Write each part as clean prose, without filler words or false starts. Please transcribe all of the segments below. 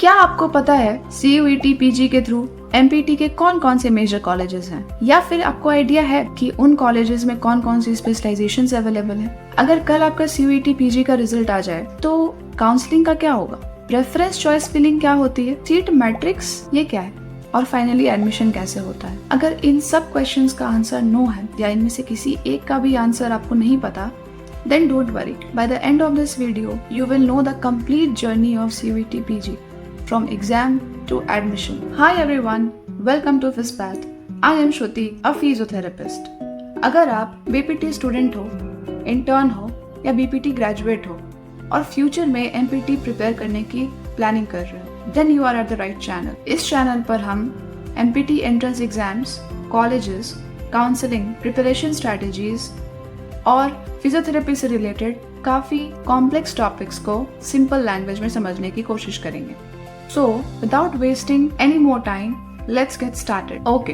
क्या आपको पता है CUET PG के थ्रू MPT के कौन कौन से मेजर कॉलेजेस हैं? या फिर आपको आइडिया है कि उन कॉलेजेस में कौन कौन सी स्पेशलाइजेशंस अवेलेबल हैं? अगर कल आपका CUET PG का रिजल्ट आ जाए तो काउंसलिंग का क्या होगा? प्रेफरेंस चॉइस फिलिंग क्या होती है? सीट मैट्रिक्स ये क्या है? और फाइनली एडमिशन कैसे होता है? अगर इन सब क्वेश्चंस का आंसर नो है या इनमें से किसी एक का भी आंसर आपको नहीं पता, then don't worry. By the end of this video, you will know the complete journey of CUET PG, from exam to admission. Hi everyone, welcome to FISPath. I am Shruti, a physiotherapist. अगर आप BPT student हो, intern हो या BPT graduate हो और future में MPT prepare करने की प्लानिंग कर रहे हो, then you are at the right channel. इस चैनल पर हम MPT entrance exams, colleges, counselling, preparation strategies और फिजियोथेरेपी से रिलेटेड काफी कॉम्प्लेक्स टॉपिक्स को सिंपल लैंग्वेज में समझने की कोशिश करेंगे। So without wasting any more time, let's get started. Okay,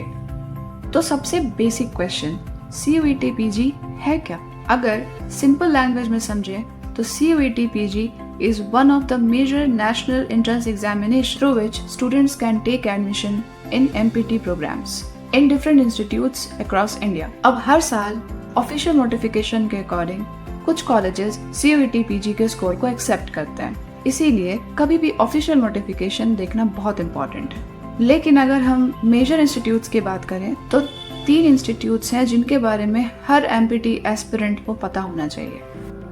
तो सबसे बेसिक क्वेश्चन, CUET PG है क्या? अगर सिंपल लैंग्वेज में समझे तो CUET PG is one of the major national entrance examination through which students can take admission in MPT programs in different institutes across India. अब हर साल ऑफिशियल नोटिफिकेशन के according कुछ कॉलेजेस CUET PG के score को accept करते हैं, इसीलिए कभी भी ऑफिशियल नोटिफिकेशन देखना बहुत इंपॉर्टेंट है। लेकिन अगर हम मेजर इंस्टीट्यूट्स की बात करें तो 3 इंस्टीट्यूट्स हैं जिनके बारे में हर MPT एस्पिरेंट को पता होना चाहिए।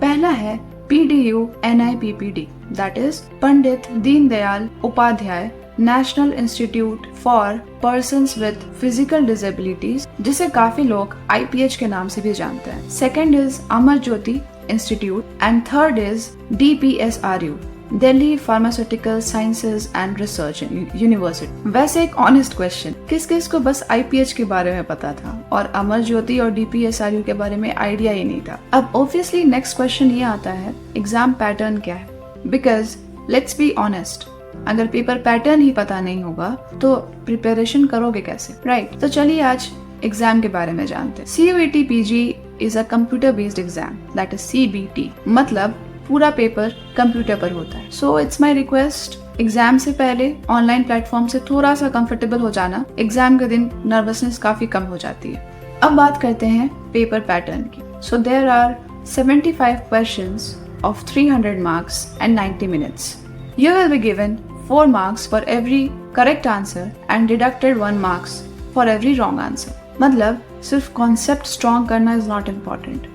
पहला है PDU NIPPD, that is Pandit Deendayal Upadhyay national institute for persons with physical disabilities, जिसे काफी लोग IPH के नाम से भी जानते हैं। Second is Amar Jyoti institute and third is DPSRU, Delhi pharmaceutical sciences and research university. वैसे एक ऑनेस्ट क्वेश्चन, किस किस को बस IPH के बारे में पता था और अमर ज्योति और DPSRU के बारे में आइडिया ही नहीं था? अब ऑब्वियसली नेक्स्ट क्वेश्चन ये आता है, एग्जाम पैटर्न क्या है? बिकॉज लेट्स बी ऑनेस्ट, अगर पेपर पैटर्न ही पता नहीं होगा तो प्रिपरेशन करोगे कैसे, राइट? तो चलिए आज एग्जाम के बारे में जानते हैं। CUET PG is a computer based exam, that is CBT, मतलब पूरा पेपर कंप्यूटर पर होता है। So it's my request, exam से पहले ऑनलाइन प्लेटफॉर्म से थोड़ा सा कंफर्टेबल हो जाना, एग्जाम के दिन नर्वसनेस काफी कम हो जाती है। अब बात करते हैं पेपर पैटर्न की। So there are 75 questions of 300 marks and 90 minutes. You will be given 4 marks for every correct answer and deducted 1 marks for every wrong answer. मतलब सिर्फ concept strong करना is not important.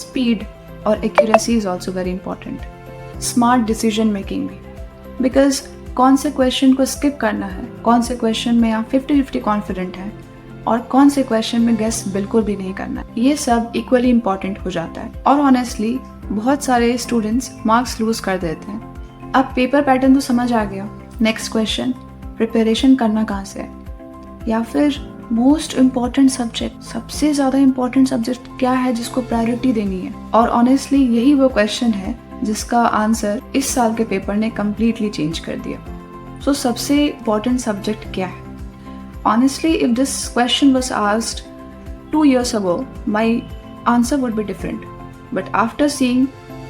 Speed और accuracy is also very important. Smart decision making भी, because कौन से question को skip करना है, कौन से क्वेश्चन में आप 50-50 कॉन्फिडेंट हैं और कौन से क्वेश्चन में गेस बिल्कुल भी नहीं करना, ये सब इक्वली इम्पोर्टेंट हो जाता है। और ऑनेस्टली बहुत सारे स्टूडेंट्स मार्क्स लूज कर देते हैं। अब पेपर पैटर्न तो समझ आ गया, नेक्स्ट क्वेश्चन, प्रिपरेशन करना कहाँ से है? या फिर मोस्ट इम्पॉर्टेंट सब्जेक्ट, सबसे ज़्यादा इम्पॉर्टेंट सब्जेक्ट क्या है जिसको प्रायोरिटी देनी है? और ऑनेस्टली यही वो क्वेश्चन है जिसका आंसर इस साल के पेपर ने कम्प्लीटली चेंज कर दिया। सो सबसे इम्पॉर्टेंट सब्जेक्ट क्या है? Honestly, if this question was asked 2 years ago, my answer would be different. But after seeing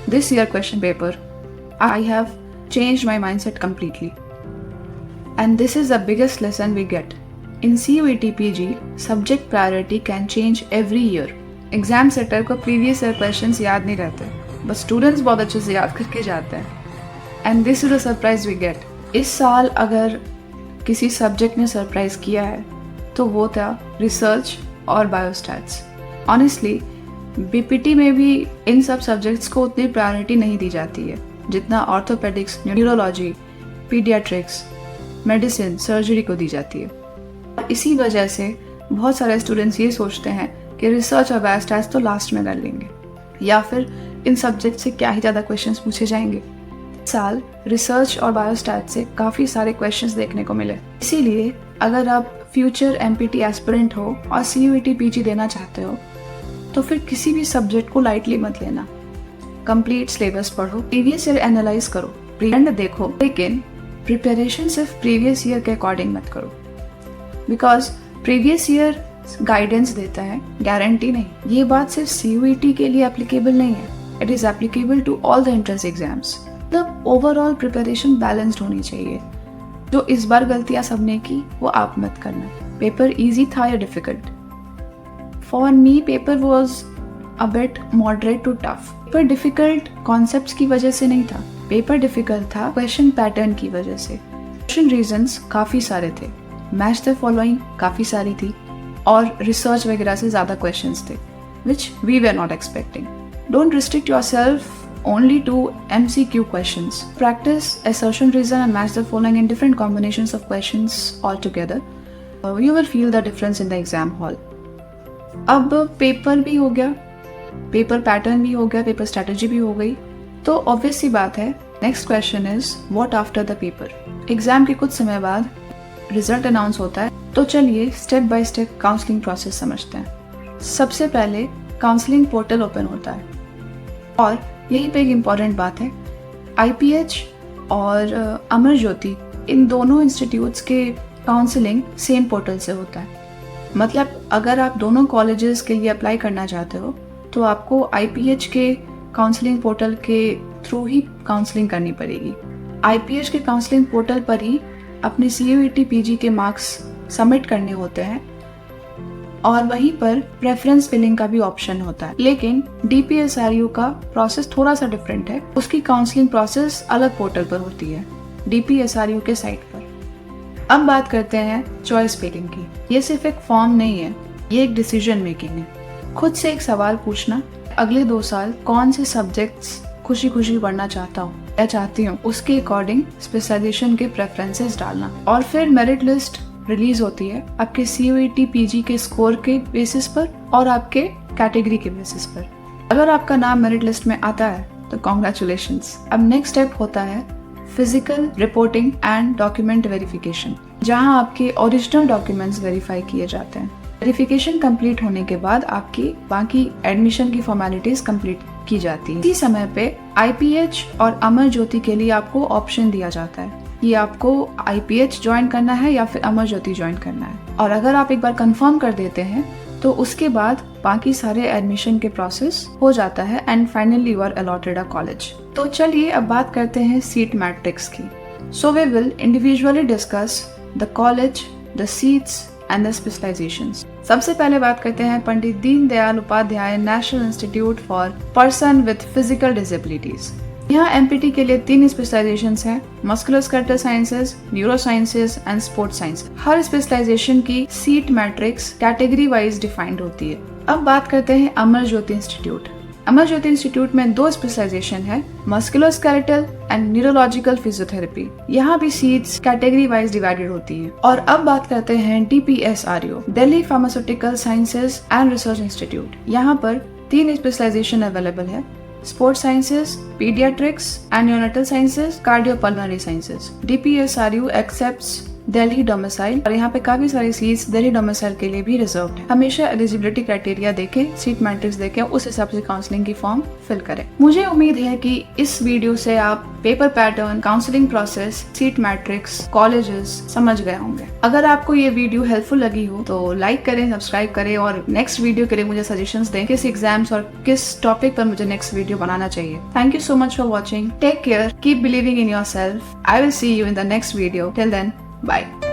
this year question paper, I have changed my mindset completely. And this is the biggest lesson we get. In CUET PG, subject priority can change every year. Exam setter को previous year questions याद नहीं रहते, but students बहुत अच्छे से याद करके जाते हैं. And this is the surprise we get. इस साल अगर किसी सब्जेक्ट ने सरप्राइज किया है तो वो था रिसर्च और बायोस्टैट्स। ऑनेस्टली BPT में भी इन सब सब्जेक्ट्स को उतनी प्रायोरिटी नहीं दी जाती है जितना orthopaedics, neurology, paediatrics, medicine, surgery को दी जाती है। इसी वजह से बहुत सारे स्टूडेंट्स ये सोचते हैं कि रिसर्च और बायोस्टैट्स तो लास्ट में कर लेंगे या फिर इन सब्जेक्ट से क्या ही ज़्यादा क्वेश्चंस पूछे जाएंगे। साल रिसर्च और बायोस्टैट से काफ़ी सारे क्वेश्चंस देखने को मिले। इसीलिए अगर आप फ्यूचर MPT एस्पिरेंट हो और CUET PG देना चाहते हो तो फिर किसी भी सब्जेक्ट को लाइटली मत लेना। कंप्लीट सिलेबस पढ़ो, प्रीवियस ईयर एनालाइज करो, ट्रेंड देखो, लेकिन प्रिपरेशन सिर्फ प्रीवियस ईयर के अकॉर्डिंग मत करो, बिकॉज प्रीवियस ईयर गाइडेंस देता है, गारंटी नहीं। ये बात सिर्फ CUET के लिए एप्लीकेबल नहीं है, it is applicable to all the entrance exams. मतलब ओवरऑल प्रिपरेशन बैलेंस्ड होनी चाहिए। जो इस बार गलतियां सबने की वो आप मत करना। पेपर इजी था या difficult? For me paper was a bit moderate to tough. Paper difficult concepts की वजह से नहीं था, पेपर डिफिकल्ट था क्वेश्चन पैटर्न की वजह से। क्वेश्चन रीजंस काफ़ी सारे थे, मैच द फॉलोइंग काफ़ी सारी थी और रिसर्च वगैरह से ज़्यादा क्वेश्चंस थे which we were not expecting. Don't restrict yourself only to MCQ questions. Practice assertion, reason and match the following in different combinations of questions altogether. You will feel the difference in the exam hall. अब paper भी हो गया, paper pattern भी हो गया, paper strategy भी हो गई, तो ऑब्वियस सी बात है next question is what after the paper. Exam के कुछ समय बाद रिजल्ट अनाउंस होता है, तो चलिए step by step counselling process समझते हैं। सबसे पहले काउंसलिंग पोर्टल ओपन होता है और यही पे एक इम्पॉर्टेंट बात है, IPH और अमर ज्योति इन दोनों इंस्टीट्यूट्स के काउंसलिंग सेम पोर्टल से होता है। मतलब अगर आप दोनों कॉलेजेस के लिए अप्लाई करना चाहते हो तो आपको IPH के काउंसलिंग पोर्टल के थ्रू ही काउंसलिंग करनी पड़ेगी। IPH के काउंसलिंग पोर्टल पर ही अपने CUET PG के मार्क्स सबमिट करने होते हैं और वहीं पर प्रेफरेंस फिलिंग का भी ऑप्शन होता है। लेकिन DPSRU का प्रोसेस थोड़ा सा डिफरेंट है, उसकी काउंसलिंग प्रोसेस अलग पोर्टल पर होती है, DPSRU के साइट पर। अब बात करते हैं चॉइस फिलिंग की। ये सिर्फ एक फॉर्म नहीं है, ये एक डिसीजन मेकिंग है। खुद से एक सवाल पूछना, अगले 2 साल कौन से सब्जेक्ट्स खुशी खुशी पढ़ना चाहता हूँ या चाहती हूँ, उसके अकॉर्डिंग स्पेशलाइजेशन के प्रेफरेंसेस डालना। और फिर मेरिट लिस्ट रिलीज होती है आपके CUET PG के स्कोर के बेसिस पर और आपके कैटेगरी के बेसिस पर। अगर आपका नाम मेरिट लिस्ट में आता है तो कॉन्ग्रेचुलेशंस। अब नेक्स्ट स्टेप होता है physical reporting and document verification, जहां आपके ओरिजिनल डॉक्यूमेंट्स वेरीफाई किए जाते हैं। वेरिफिकेशन कंप्लीट होने के बाद आपकी बाकी एडमिशन की फॉर्मेलिटीज कंप्लीट की जाती है। इसी समय पे IPH और अमर ज्योति के लिए आपको ऑप्शन दिया जाता है कि आपको IPH ज्वाइन करना है या फिर अमर ज्योति ज्वाइन करना है। और अगर आप एक बार कंफर्म कर देते हैं तो उसके बाद बाकी सारे एडमिशन के प्रोसेस हो जाता है and finally you are allotted a college. तो चलिए अब बात करते हैं सीट मैट्रिक्स की। So we will individually discuss the college, the seats and the specialisations. सबसे पहले बात करते हैं Pandit Deendayal Upadhyay national institute for Person with physical Disabilities. यहाँ MPT के लिए 3 स्पेशलाइजेशंस हैं, musculoskeletal sciences, neuro sciences and sports science. हर स्पेशलाइजेशन की seat matrix category wise defined होती है। अब बात करते हैं अमर ज्योति इंस्टीट्यूट। अमर ज्योति इंस्टीट्यूट में 2 स्पेशलाइजेशन है, मस्कुलोस्केलेटल एंड न्यूरोलॉजिकल फिजियोथेरेपी। यहाँ भी सीट्स कैटेगरी वाइज डिवाइडेड होती है। और अब बात करते हैं DPSRU, Delhi pharmaceutical sciences and research institute. यहाँ पर 3 स्पेशलाइजेशन अवेलेबल है, sports sciences, paediatrics and neonatal sciences, cardiopulmonary sciences. DPSRU accepts Delhi domicile और यहाँ पे काफी सारी सीट्स दिल्ली डोमिसाइल के लिए भी रिजर्व है। हमेशा एलिजिबिलिटी क्राइटेरिया देखें, सीट मैट्रिक्स देखें, उस हिसाब से काउंसलिंग की फॉर्म फिल करें। मुझे उम्मीद है कि इस वीडियो से आप paper pattern, counselling process, seat matrix, colleges समझ गए होंगे। अगर आपको ये वीडियो हेल्पफुल लगी हो तो लाइक करें, सब्सक्राइब करें और नेक्स्ट वीडियो के लिए मुझे सजेशंस दें, किस एग्जाम्स और किस टॉपिक पर मुझे नेक्स्ट वीडियो बनाना चाहिए। Thank you so much for watching. Take care, keep believing in yourself. I will see you in the next video. Till then, bye.